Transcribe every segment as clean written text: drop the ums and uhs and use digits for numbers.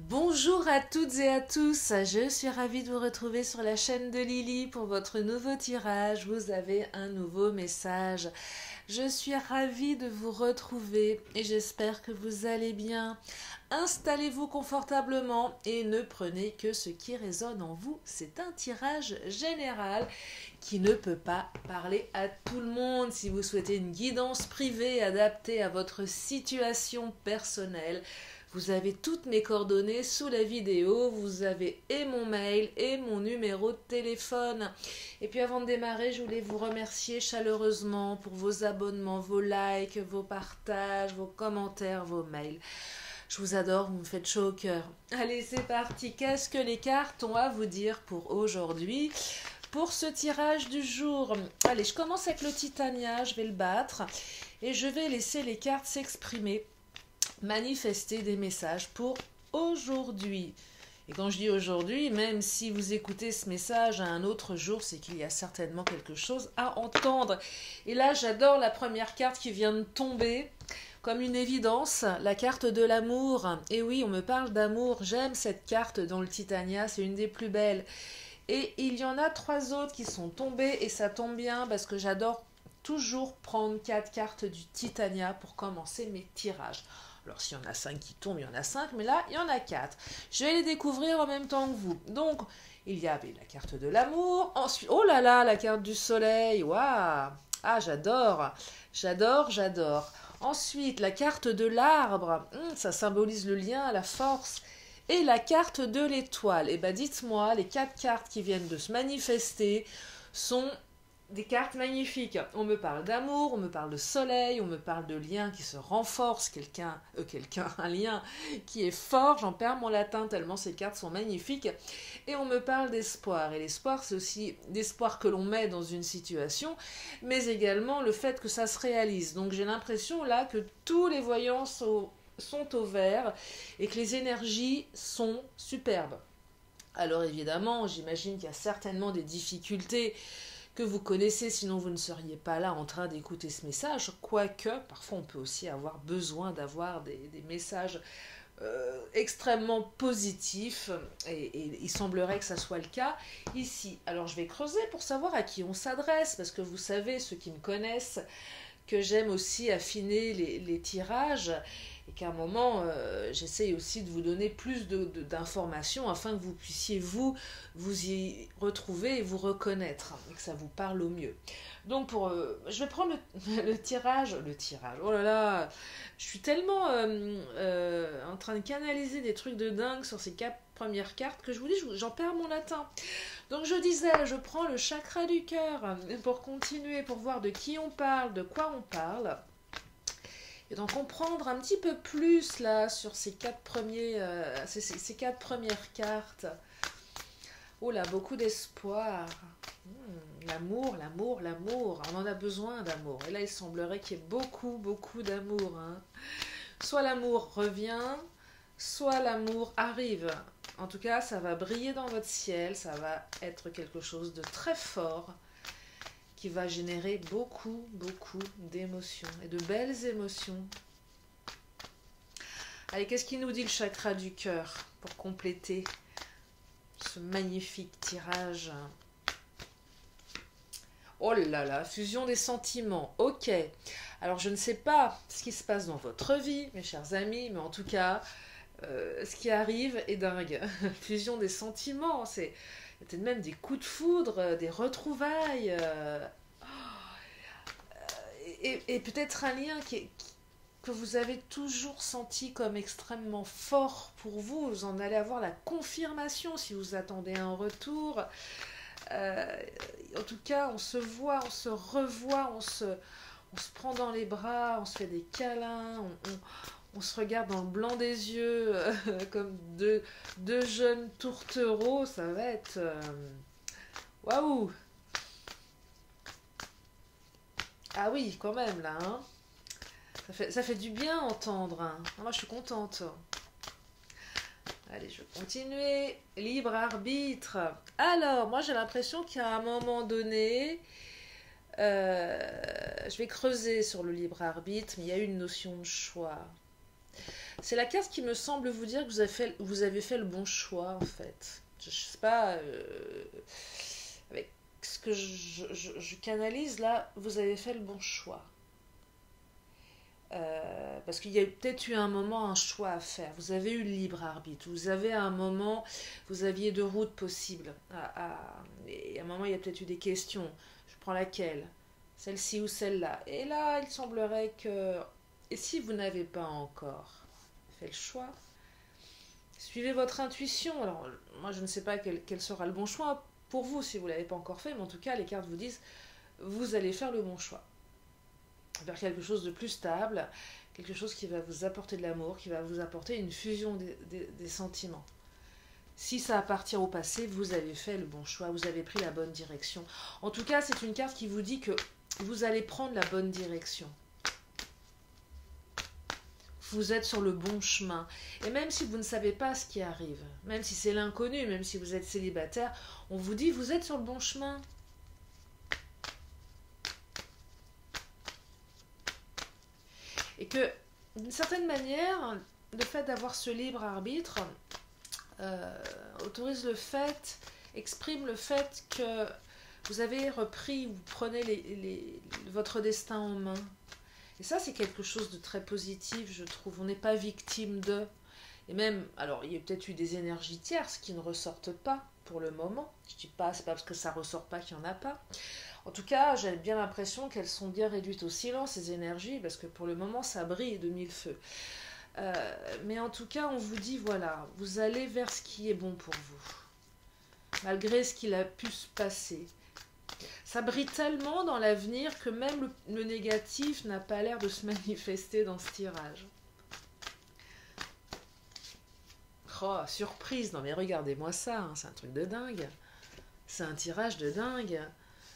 Bonjour à toutes et à tous, je suis ravie de vous retrouver sur la chaîne de Lily pour votre nouveau tirage. Vous avez un nouveau message. Je suis ravie de vous retrouver et j'espère que vous allez bien. Installez-vous confortablement et ne prenez que ce qui résonne en vous. C'est un tirage général qui ne peut pas parler à tout le monde. Si vous souhaitez une guidance privée adaptée à votre situation personnelle, vous avez toutes mes coordonnées sous la vidéo, vous avez et mon mail et mon numéro de téléphone. Et puis avant de démarrer, je voulais vous remercier chaleureusement pour vos abonnements, vos likes, vos partages, vos commentaires, vos mails. Je vous adore, vous me faites chaud au cœur. Allez, c'est parti. Qu'est-ce que les cartes ont à vous dire pour aujourd'hui ? Pour ce tirage du jour, allez, je commence avec le Titania, je vais le battre et je vais laisser les cartes s'exprimer, manifester des messages pour aujourd'hui. Et quand je dis aujourd'hui, même si vous écoutez ce message à un autre jour, c'est qu'il y a certainement quelque chose à entendre. Et là, j'adore la première carte qui vient de tomber, comme une évidence, la carte de l'amour. Et oui, on me parle d'amour, j'aime cette carte dans le Titania, c'est une des plus belles. Et il y en a 3 autres qui sont tombées, et ça tombe bien parce que j'adore toujours prendre 4 cartes du Titania pour commencer mes tirages. Alors s'il y en a 5 qui tombent, il y en a 5, mais là, il y en a 4. Je vais les découvrir en même temps que vous. Donc, il y avait la carte de l'amour. Ensuite, oh là là, la carte du soleil. Waouh! Ah, j'adore. J'adore, j'adore. Ensuite, la carte de l'arbre. Ça symbolise le lien, la force. Et la carte de l'étoile. Eh bien, dites-moi, les 4 cartes qui viennent de se manifester sont des cartes magnifiques. On me parle d'amour, on me parle de soleil, on me parle de lien qui se renforce, un lien qui est fort. J'en perds mon latin tellement ces cartes sont magnifiques. Et on me parle d'espoir. Et l'espoir, c'est aussi l'espoir que l'on met dans une situation, mais également le fait que ça se réalise. Donc j'ai l'impression là que tous les voyants sont au vert et que les énergies sont superbes. Alors évidemment, j'imagine qu'il y a certainement des difficultés que vous connaissez, sinon vous ne seriez pas là en train d'écouter ce message, quoique parfois on peut aussi avoir besoin d'avoir des messages extrêmement positifs, et il semblerait que ça soit le cas ici. Alors je vais creuser pour savoir à qui on s'adresse, parce que vous savez, ceux qui me connaissent, que j'aime aussi affiner les tirages, et qu'à un moment, j'essaye aussi de vous donner plus d'informations afin que vous puissiez vous y retrouver et vous reconnaître, et que ça vous parle au mieux. Donc, je vais prendre le tirage, oh là là, je suis tellement en train de canaliser des trucs de dingue sur ces 4 premières cartes que je vous dis, j'en perds mon latin. Donc je disais, je prends le chakra du cœur pour continuer, pour voir de qui on parle, de quoi on parle. Et d'en comprendre un petit peu plus là sur ces 4 premières cartes. Oh là, beaucoup d'espoir. L'amour, l'amour, l'amour. On en a besoin d'amour. Et là, il semblerait qu'il y ait beaucoup, beaucoup d'amour. Soit l'amour revient, soit l'amour arrive. En tout cas, ça va briller dans votre ciel. Ça va être quelque chose de très fort qui va générer beaucoup, beaucoup d'émotions et de belles émotions. Allez, qu'est-ce qu'il nous dit le chakra du cœur pour compléter ce magnifique tirage? Oh là là, fusion des sentiments. Ok. Alors, je ne sais pas ce qui se passe dans votre vie, mes chers amis, mais en tout cas, ce qui arrive est dingue. Fusion des sentiments, c'est peut-être même des coups de foudre, des retrouvailles. Et peut-être un lien que vous avez toujours senti comme extrêmement fort pour vous. Vous en allez avoir la confirmation si vous attendez un retour. En tout cas, on se voit, on se revoit, on se prend dans les bras, on se fait des câlins, on se regarde dans le blanc des yeux comme deux jeunes tourtereaux. Ça va être... waouh! Ah oui, quand même, là, hein. Ça fait du bien à entendre, hein. Moi, je suis contente. Allez, je vais continuer. Libre arbitre. Alors, moi, j'ai l'impression qu'à un moment donné, je vais creuser sur le libre arbitre, mais il y a une notion de choix. C'est la carte qui me semble vous dire que vous avez fait le bon choix, en fait. Je sais pas, avec ce que je canalise là, vous avez fait le bon choix. Parce qu'il y a peut-être eu un moment un choix à faire. Vous avez eu le libre arbitre. Vous avez à un moment, vous aviez deux routes possibles. Et à un moment, il y a peut-être eu des questions. Je prends laquelle? Celle-ci ou celle-là? Et là, il semblerait que... Et si vous n'avez pas encore fait le choix, suivez votre intuition. Alors, moi, je ne sais pas quel sera le bon choix pour vous si vous ne l'avez pas encore fait, mais en tout cas, les cartes vous disent, vous allez faire le bon choix. Vers quelque chose de plus stable, quelque chose qui va vous apporter de l'amour, qui va vous apporter une fusion des sentiments. Si ça appartient au passé, vous avez fait le bon choix, vous avez pris la bonne direction. En tout cas, c'est une carte qui vous dit que vous allez prendre la bonne direction. Vous êtes sur le bon chemin. Et même si vous ne savez pas ce qui arrive, même si c'est l'inconnu, même si vous êtes célibataire, on vous dit vous êtes sur le bon chemin. Et que, d'une certaine manière, le fait d'avoir ce libre arbitre autorise le fait, exprime le fait que vous avez repris, vous prenez votre destin en main. Et ça, c'est quelque chose de très positif, je trouve. On n'est pas victime de... Et même, alors, il y a peut-être eu des énergies tierces qui ne ressortent pas pour le moment. Je ne dis pas, c'est pas parce que ça ne ressort pas qu'il n'y en a pas. En tout cas, j'ai bien l'impression qu'elles sont bien réduites au silence, ces énergies, parce que pour le moment, ça brille de mille feux. Mais en tout cas, on vous dit, voilà, vous allez vers ce qui est bon pour vous, malgré ce qu'il a pu se passer. Ça brille tellement dans l'avenir que même le négatif n'a pas l'air de se manifester dans ce tirage. Oh, surprise, non mais regardez-moi ça, hein, c'est un truc de dingue. C'est un tirage de dingue.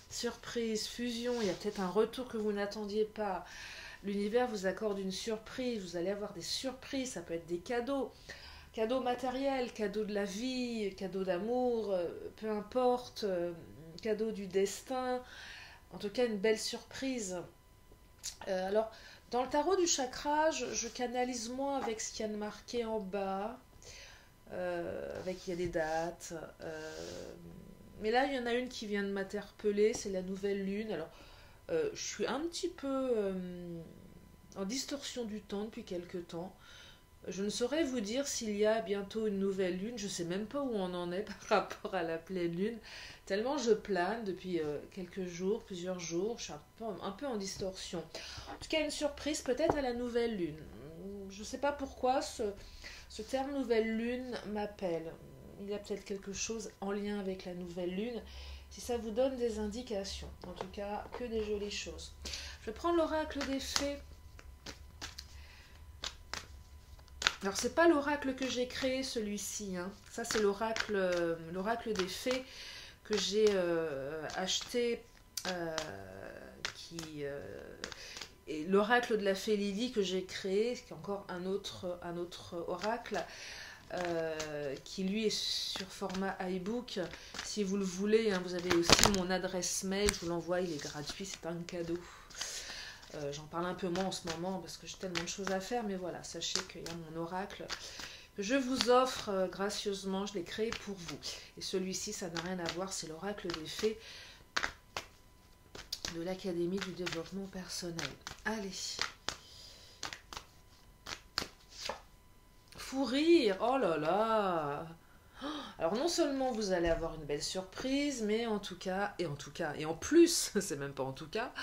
Surprise, fusion, il y a peut-être un retour que vous n'attendiez pas. L'univers vous accorde une surprise, vous allez avoir des surprises, ça peut être des cadeaux. Cadeaux matériels, cadeaux de la vie, cadeaux d'amour, peu importe, cadeaux du destin. En tout cas, une belle surprise. Alors, dans le tarot du chakra, je canalise moins avec ce qu'il y a de marqué en bas. Avec il y a des dates. Mais là, il y en a une qui vient de m'interpeller, c'est la nouvelle lune. Alors, je suis un petit peu en distorsion du temps depuis quelque temps. Je ne saurais vous dire s'il y a bientôt une nouvelle lune. Je ne sais même pas où on en est par rapport à la pleine lune. Tellement je plane depuis quelques jours, plusieurs jours. Je suis un peu en distorsion. En tout cas, une surprise peut-être à la nouvelle lune. Je ne sais pas pourquoi ce terme nouvelle lune m'appelle. Il y a peut-être quelque chose en lien avec la nouvelle lune. Si ça vous donne des indications. En tout cas, que des jolies choses. Je vais prendre l'oracle des fées. Alors, c'est pas l'oracle que j'ai créé, celui-ci. Hein. Ça, c'est l'oracle des fées que j'ai acheté, et l'oracle de la fée Lily que j'ai créé, qui est encore un autre oracle, qui lui est sur format iBook. Si vous le voulez, hein, vous avez aussi mon adresse mail, je vous l'envoie, il est gratuit, c'est un cadeau. J'en parle un peu moins en ce moment parce que j'ai tellement de choses à faire, mais voilà, sachez qu'il y a mon oracle que je vous offre gracieusement, je l'ai créé pour vous. Et celui-ci, ça n'a rien à voir, c'est l'oracle des fées de l'Académie du développement personnel. Allez. Fou rire, oh là là. Alors non seulement vous allez avoir une belle surprise, mais en plus, c'est même pas en tout cas,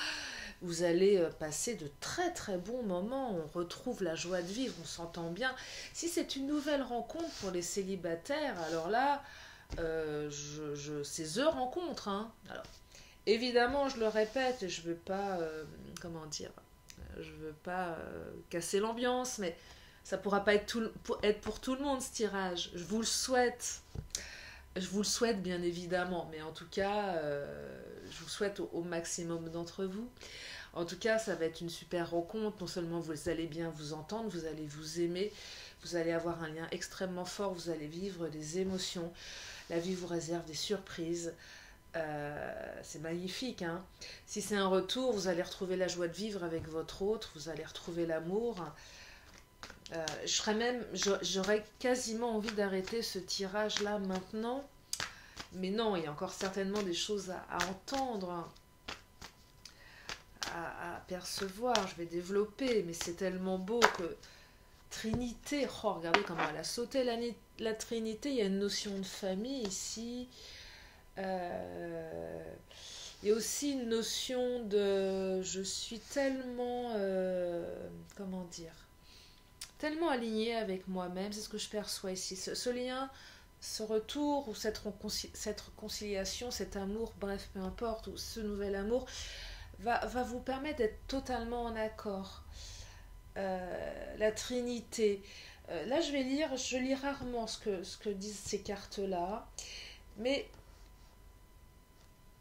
vous allez passer de très très bons moments, on retrouve la joie de vivre, on s'entend bien. Si c'est une nouvelle rencontre pour les célibataires, alors là, c'est The rencontre. Hein. Alors, évidemment, je le répète, je veux pas, je veux pas casser l'ambiance, mais ça pourra pas être pour tout le monde ce tirage. Je vous le souhaite. Je vous le souhaite bien évidemment, mais en tout cas, je vous souhaite au maximum d'entre vous. En tout cas, ça va être une super rencontre. Non seulement vous allez bien vous entendre, vous allez vous aimer, vous allez avoir un lien extrêmement fort, vous allez vivre des émotions. La vie vous réserve des surprises. C'est magnifique. Hein. Si c'est un retour, vous allez retrouver la joie de vivre avec votre autre, vous allez retrouver l'amour. J'aurais quasiment envie d'arrêter ce tirage-là maintenant. Mais non, il y a encore certainement des choses à entendre, à percevoir. Je vais développer, mais c'est tellement beau que Trinité. Oh, regardez comment elle a sauté la Trinité. Il y a une notion de famille ici. Il y a aussi une notion de... Je suis tellement... comment dire, tellement alignée avec moi-même, c'est ce que je perçois ici. Ce lien, ce retour, ou cette réconciliation, cet amour, bref, peu importe, ou ce nouvel amour, va vous permettre d'être totalement en accord. La Trinité. Là, je lis rarement ce que disent ces cartes-là, mais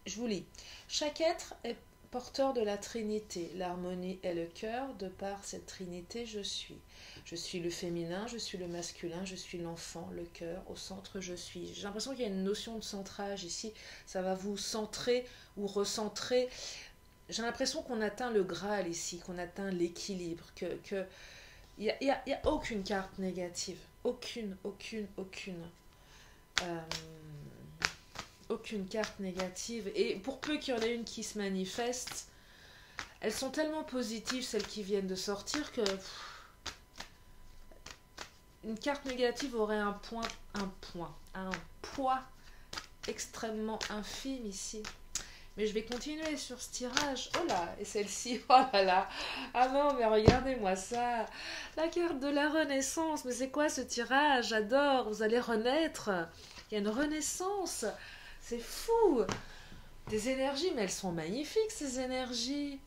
je vous lis. Chaque être est porteur de la Trinité. L'harmonie est le cœur. De par cette Trinité, je suis. Je suis le féminin, je suis le masculin, je suis l'enfant, le cœur, au centre, je suis. J'ai l'impression qu'il y a une notion de centrage ici. Ça va vous centrer ou recentrer. J'ai l'impression qu'on atteint le Graal ici, qu'on atteint l'équilibre, que il y a aucune carte négative. Aucune. Euh, aucune carte négative. Et pour peu qu'il y en ait une qui se manifeste, elles sont tellement positives, celles qui viennent de sortir, que une carte négative aurait un poids extrêmement infime ici. Mais je vais continuer sur ce tirage. Oh là, et celle-ci, oh là là. Ah non, mais regardez-moi ça. La carte de la renaissance. Mais c'est quoi ce tirage? J'adore. Vous allez renaître. Il y a une renaissance. C'est fou. Des énergies, mais elles sont magnifiques, ces énergies.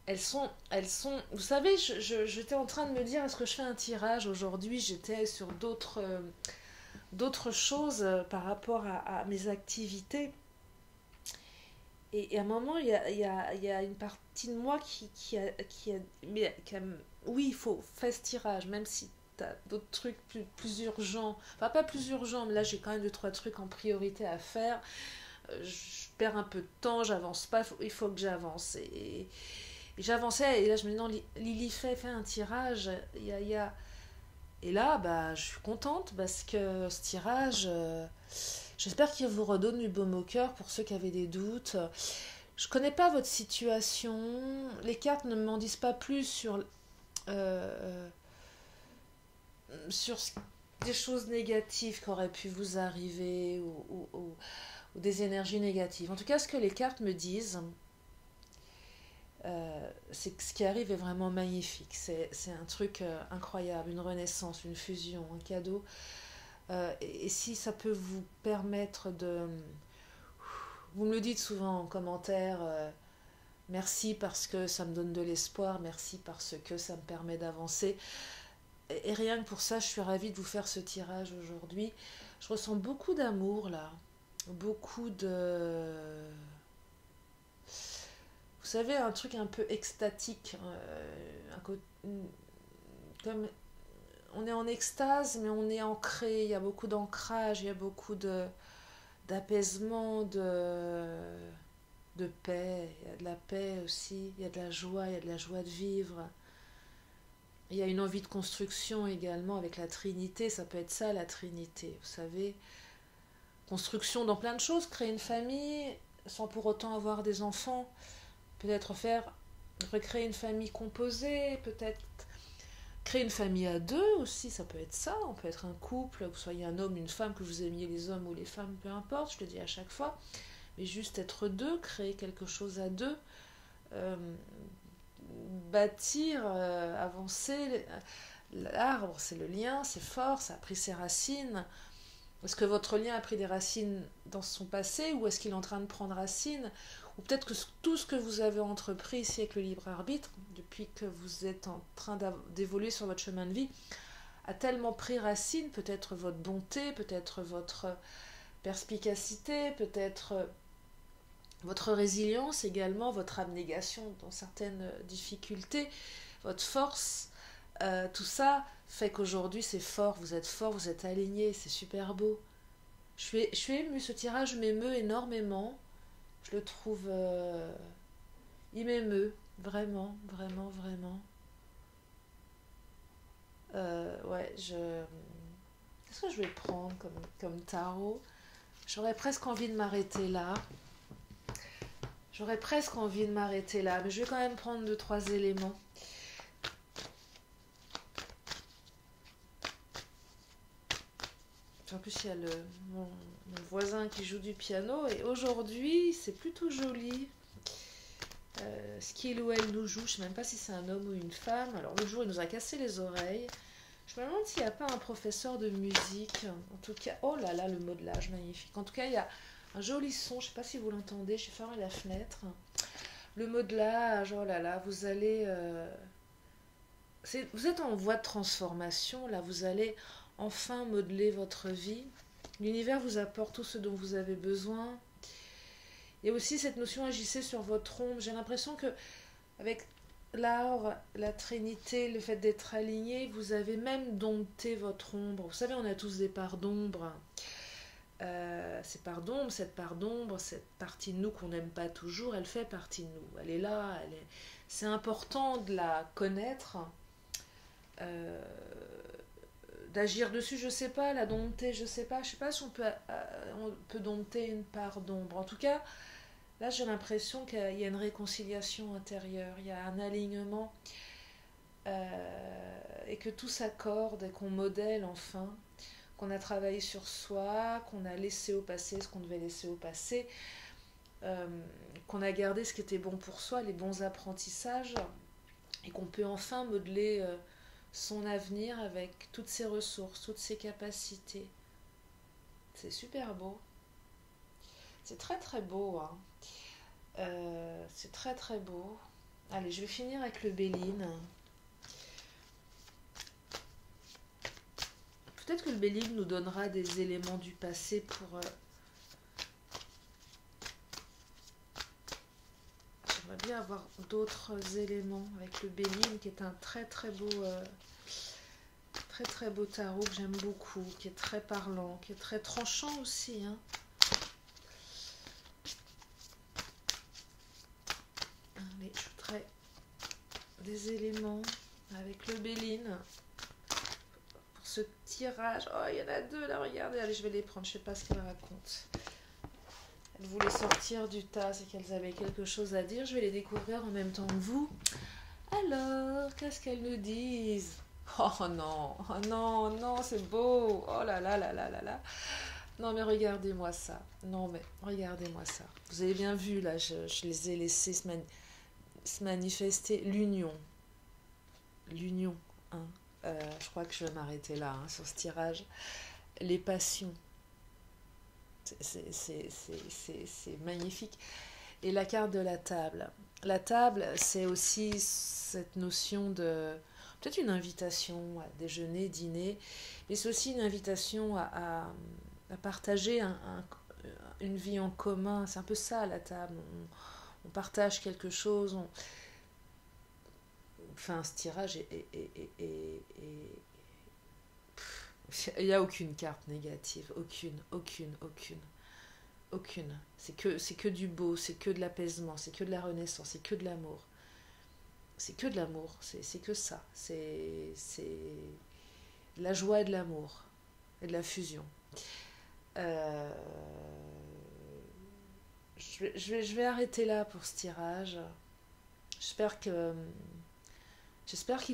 Elles sont... Vous savez, j'étais en train de me dire, est-ce que je fais un tirage aujourd'hui? J'étais sur d'autres choses par rapport à mes activités. Et à un moment, il y a une partie de moi qui a... Oui, il faut faire ce tirage, même si tu as d'autres trucs plus urgents. Enfin, pas plus urgents, mais là, j'ai quand même 2-3 trucs en priorité à faire. Je perds un peu de temps, j'avance pas, il faut que j'avance. Et j'avançais, et là, je me dis, non, Lily, fais un tirage. Et là, bah, je suis contente parce que ce tirage... j'espère qu'il vous redonne du baume au cœur pour ceux qui avaient des doutes. Je connais pas votre situation. Les cartes ne m'en disent pas plus sur des choses négatives qui auraient pu vous arriver ou des énergies négatives. En tout cas, ce que les cartes me disent, c'est que ce qui arrive est vraiment magnifique. C'est un truc incroyable, une renaissance, une fusion, un cadeau. Et si ça peut vous permettre de... Vous me le dites souvent en commentaire, merci parce que ça me donne de l'espoir, merci parce que ça me permet d'avancer. Et rien que pour ça, je suis ravie de vous faire ce tirage aujourd'hui. Je ressens beaucoup d'amour là, beaucoup de... Vous savez, un truc un peu extatique, comme... On est en extase, mais on est ancré. Il y a beaucoup d'ancrage, il y a beaucoup d'apaisement, de paix. Il y a de la paix aussi, il y a de la joie, il y a de la joie de vivre. Il y a une envie de construction également avec la Trinité. Ça peut être ça, la Trinité, vous savez. Construction dans plein de choses, créer une famille sans pour autant avoir des enfants. Peut-être recréer une famille composée, peut-être... Créer une famille à deux aussi, ça peut être ça. On peut être un couple, que vous soyez un homme, une femme, que vous aimiez les hommes ou les femmes, peu importe, je le dis à chaque fois. Mais juste être deux, créer quelque chose à deux, bâtir, avancer. L'arbre, c'est le lien, c'est fort, ça a pris ses racines. Est-ce que votre lien a pris des racines dans son passé ou est-ce qu'il est en train de prendre racine? Ou peut-être que tout ce que vous avez entrepris ici avec le libre arbitre, depuis que vous êtes en train d'évoluer sur votre chemin de vie, a tellement pris racine, peut-être votre bonté, peut-être votre perspicacité, peut-être votre résilience également, votre abnégation dans certaines difficultés, votre force, tout ça fait qu'aujourd'hui c'est fort, vous êtes aligné, c'est super beau. Je suis émue, ce tirage m'émeut énormément. Je le trouve... il m'émeut, vraiment. Ouais, qu'est-ce que je vais prendre comme tarot? J'aurais presque envie de m'arrêter là. J'aurais presque envie de m'arrêter là, mais je vais quand même prendre deux, trois éléments. En plus, il y a mon voisin qui joue du piano et aujourd'hui, c'est plutôt joli. Ce qu'il ou elle nous joue, je ne sais même pas si c'est un homme ou une femme. Alors le jour, il nous a cassé les oreilles. Je me demande s'il n'y a pas un professeur de musique. En tout cas, oh là là, le modelage magnifique. En tout cas, il y a un joli son. Je ne sais pas si vous l'entendez. J'ai fermé la fenêtre. Le modelage, oh là là, vous allez... vous êtes en voie de transformation. Là, vous allez enfin modeler votre vie. L'univers vous apporte tout ce dont vous avez besoin. Il y a aussi cette notion agissez sur votre ombre. J'ai l'impression que avec l'art, la trinité, le fait d'être aligné, vous avez même dompté votre ombre. Vous savez, on a tous des parts d'ombre. Ces parts d'ombre, cette part d'ombre, cette partie de nous qu'on n'aime pas toujours, elle fait partie de nous. Elle est là. C'est important de la connaître, d'agir dessus, je sais pas, la dompter, je sais pas si on peut dompter une part d'ombre. En tout cas, là, j'ai l'impression qu'il y a une réconciliation intérieure, il y a un alignement et que tout s'accorde et qu'on modèle enfin, qu'on a travaillé sur soi, qu'on a laissé au passé ce qu'on devait laisser au passé, qu'on a gardé ce qui était bon pour soi, les bons apprentissages, et qu'on peut enfin modeler son avenir avec toutes ses ressources, toutes ses capacités. C'est super beau. C'est très très beau, hein. C'est très très beau. Allez, je vais finir avec le Béline. Peut-être que le Béline nous donnera des éléments du passé pour... J'aimerais bien avoir d'autres éléments avec le Béline, qui est un très très beau tarot que j'aime beaucoup, qui est très parlant, qui est très tranchant aussi, hein. Allez, je voudrais des éléments avec le Béline pour ce tirage. Oh, il y en a deux là, regardez. Allez, je vais les prendre, je sais pas ce qu'elle raconte. Elle voulait sortir du tas, c'est qu'elles avaient quelque chose à dire. Je vais les découvrir en même temps que vous. Alors, qu'est-ce qu'elles nous disent? Oh non, oh non, non, c'est beau. Oh là là là là là là. Non mais regardez-moi ça. Non mais regardez-moi ça. Vous avez bien vu là, je les ai laissés se manifester. L'union. L'union. Hein. Je crois que je vais m'arrêter là, hein, sur ce tirage. Les passions. C'est magnifique. Et la carte de la table. La table, c'est aussi cette notion de... Peut-être une invitation à déjeuner, dîner, mais c'est aussi une invitation à partager une vie en commun. C'est un peu ça, la table. On partage quelque chose. Enfin, ce tirage il n'y a aucune carte négative. Aucune. C'est que du beau, c'est que de l'apaisement, c'est que de la renaissance, c'est que de l'amour. C'est que de l'amour, c'est que ça. C'est de la joie et de l'amour, et de la fusion. Je vais arrêter là pour ce tirage. J'espère qu'il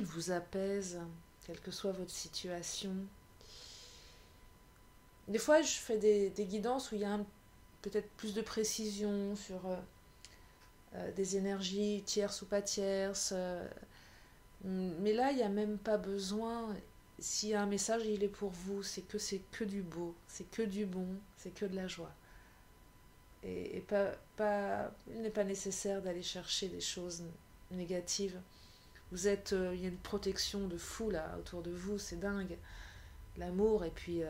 vous apaise, quelle que soit votre situation. Des fois, je fais des guidances où il y a peut-être plus de précision sur des énergies tierces ou pas tierces. Mais là, il n'y a même pas besoin. S'il y a un message, il est pour vous. C'est que du beau, c'est que du bon, c'est que de la joie. Et il n'est pas nécessaire d'aller chercher des choses négatives. Il y a une protection de fou là autour de vous, c'est dingue. L'amour, et puis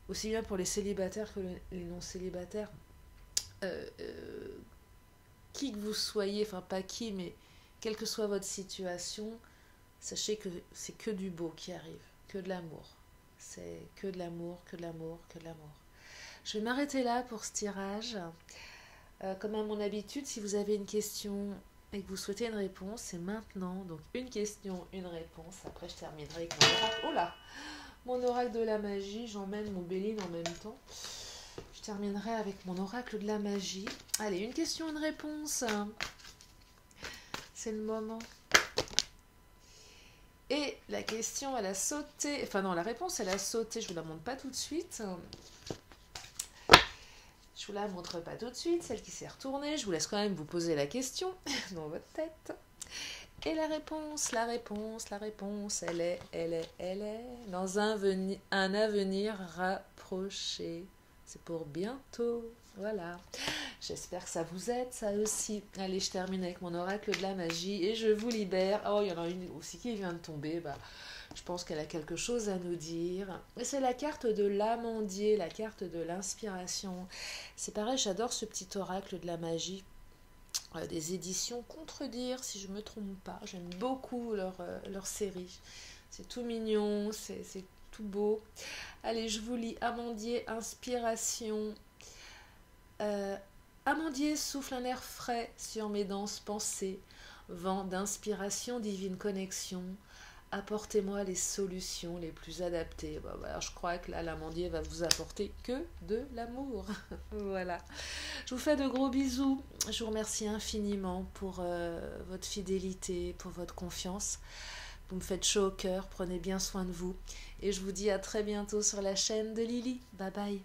aussi bien pour les célibataires que les non célibataires. Qui que vous soyez, enfin pas qui, mais quelle que soit votre situation, sachez que c'est que du beau qui arrive, que de l'amour. C'est que de l'amour, que de l'amour, que de l'amour. Je vais m'arrêter là pour ce tirage. Comme à mon habitude, si vous avez une question, et que vous souhaitez une réponse, c'est maintenant. Donc une question, une réponse. Après je terminerai avec mon oracle. Oh là, mon oracle de la magie. J'emmène mon Béline en même temps. Je terminerai avec mon oracle de la magie. Allez, une question, une réponse. C'est le moment. Et la question, elle a sauté. Enfin non, la réponse, elle a sauté. Je vous la montre pas tout de suite. Je vous la montre pas tout de suite, celle qui s'est retournée. Je vous laisse quand même vous poser la question dans votre tête. Et la réponse, elle est dans un avenir rapproché. C'est pour bientôt. Voilà. J'espère que ça vous aide, ça aussi. Allez, je termine avec mon oracle de la magie et je vous libère. Oh, il y en a une aussi qui vient de tomber. Je pense qu'elle a quelque chose à nous dire. Et c'est la carte de l'amandier, la carte de l'inspiration. C'est pareil, j'adore ce petit oracle de la magie. Des éditions Contredire, si je ne me trompe pas. J'aime beaucoup leur série. C'est tout mignon, c'est tout beau. Allez, je vous lis Amandier, inspiration. Amandier souffle un air frais sur mes denses pensées. Vent d'inspiration, divine connexion. Apportez-moi les solutions les plus adaptées. Alors je crois que là, l'amandier va vous apporter que de l'amour. Voilà. Je vous fais de gros bisous. Je vous remercie infiniment pour votre fidélité, pour votre confiance. Vous me faites chaud au cœur. Prenez bien soin de vous. Et je vous dis à très bientôt sur la chaîne de Lily. Bye bye.